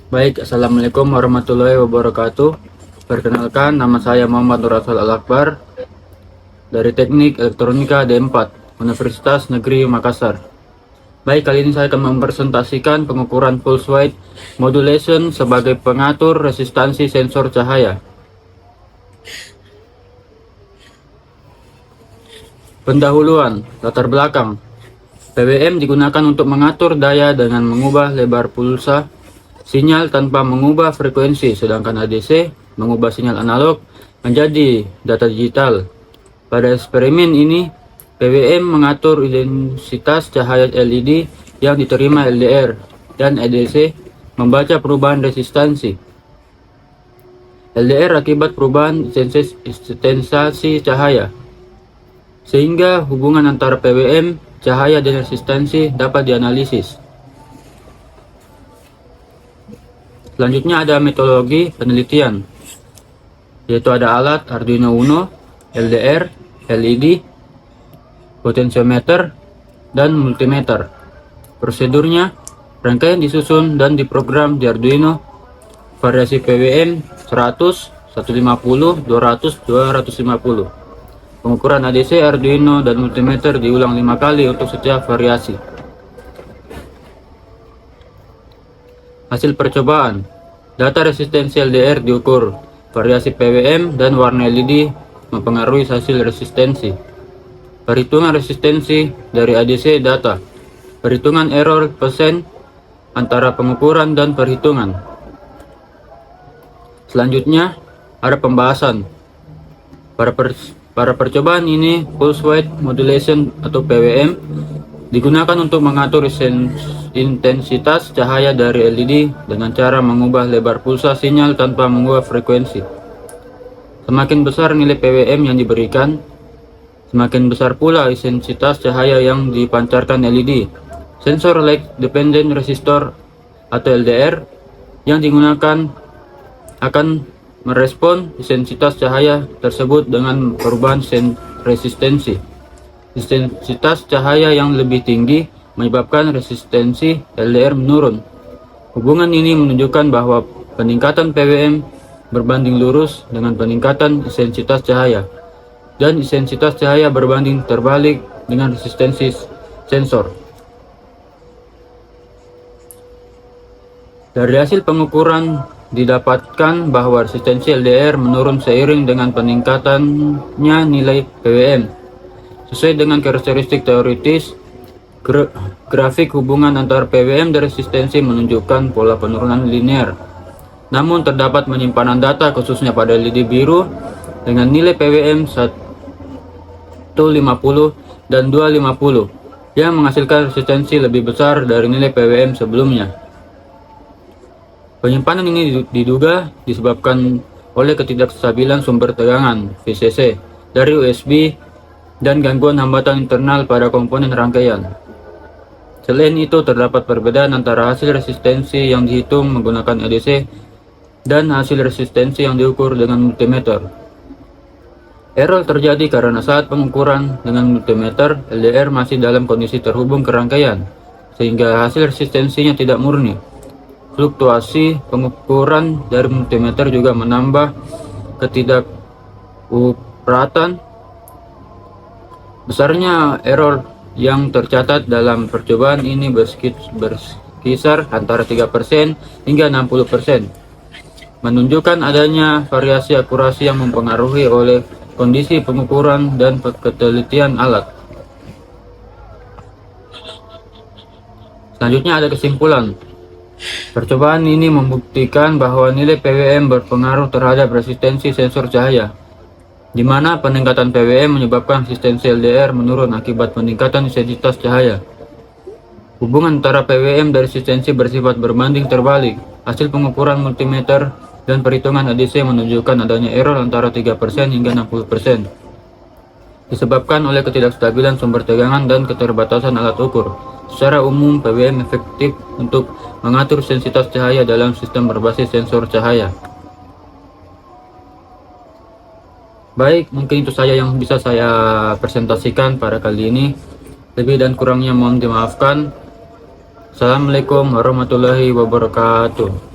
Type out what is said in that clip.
Baik, Assalamualaikum warahmatullahi wabarakatuh. Perkenalkan, nama saya Muhammad Nur Asal Al-Akbar dari Teknik Elektronika D4, Universitas Negeri Makassar. Baik, kali ini saya akan mempresentasikan pengukuran pulse width modulation sebagai pengatur resistansi sensor cahaya. Pendahuluan, latar belakang. PWM digunakan untuk mengatur daya dengan mengubah lebar pulsa sinyal tanpa mengubah frekuensi, sedangkan ADC mengubah sinyal analog menjadi data digital. Pada eksperimen ini, PWM mengatur intensitas cahaya LED yang diterima LDR, dan ADC membaca perubahan resistansi LDR akibat perubahan intensasi cahaya, sehingga hubungan antara PWM, cahaya, dan resistansi dapat dianalisis. Selanjutnya ada metodologi penelitian, yaitu ada alat Arduino Uno, LDR, LED, potentiometer, dan multimeter. Prosedurnya, rangkaian disusun dan diprogram di Arduino, variasi PWM 100, 150, 200, 250. Pengukuran ADC, Arduino, dan multimeter diulang 5 kali untuk setiap variasi. Hasil percobaan, data resistensi LDR diukur, variasi PWM dan warna LED mempengaruhi hasil resistensi. Perhitungan resistensi dari ADC data, perhitungan error persen antara pengukuran dan perhitungan. Selanjutnya ada pembahasan. Para percobaan ini, pulse width modulation atau PWM digunakan untuk mengatur intensitas cahaya dari LED dengan cara mengubah lebar pulsa sinyal tanpa mengubah frekuensi. Semakin besar nilai PWM yang diberikan, semakin besar pula intensitas cahaya yang dipancarkan LED. Sensor Light Dependent Resistor atau LDR yang digunakan akan merespon intensitas cahaya tersebut dengan perubahan resistensi. Intensitas cahaya yang lebih tinggi menyebabkan resistensi LDR menurun. Hubungan ini menunjukkan bahwa peningkatan PWM berbanding lurus dengan peningkatan intensitas cahaya, dan intensitas cahaya berbanding terbalik dengan resistensi sensor. Dari hasil pengukuran didapatkan bahwa resistensi LDR menurun seiring dengan peningkatannya nilai PWM. Sesuai dengan karakteristik teoritis, grafik hubungan antara PWM dan resistensi menunjukkan pola penurunan linear. Namun terdapat penyimpanan data khususnya pada LED biru dengan nilai PWM 150 dan 250 yang menghasilkan resistensi lebih besar dari nilai PWM sebelumnya. Penyimpanan ini diduga disebabkan oleh ketidakstabilan sumber tegangan VCC dari USB dan gangguan hambatan internal pada komponen rangkaian. Selain itu, terdapat perbedaan antara hasil resistensi yang dihitung menggunakan ADC dan hasil resistensi yang diukur dengan multimeter. Error terjadi karena saat pengukuran dengan multimeter, LDR masih dalam kondisi terhubung ke rangkaian, sehingga hasil resistensinya tidak murni. Fluktuasi pengukuran dari multimeter juga menambah ketidakupratan. Besarnya error yang tercatat dalam percobaan ini berkisar antara 3% hingga 60%, menunjukkan adanya variasi akurasi yang mempengaruhi oleh kondisi pengukuran dan ketelitian alat. Selanjutnya ada kesimpulan. Percobaan ini membuktikan bahwa nilai PWM berpengaruh terhadap resistensi sensor cahaya, di mana peningkatan PWM menyebabkan resistensi LDR menurun akibat peningkatan intensitas cahaya. Hubungan antara PWM dan resistensi bersifat berbanding terbalik. Hasil pengukuran multimeter dan perhitungan ADC menunjukkan adanya error antara 3% hingga 60%, disebabkan oleh ketidakstabilan sumber tegangan dan keterbatasan alat ukur. Secara umum, PWM efektif untuk mengatur intensitas cahaya dalam sistem berbasis sensor cahaya. Baik, mungkin itu saja yang bisa saya presentasikan pada kali ini. Lebih dan kurangnya mohon dimaafkan. Assalamualaikum warahmatullahi wabarakatuh.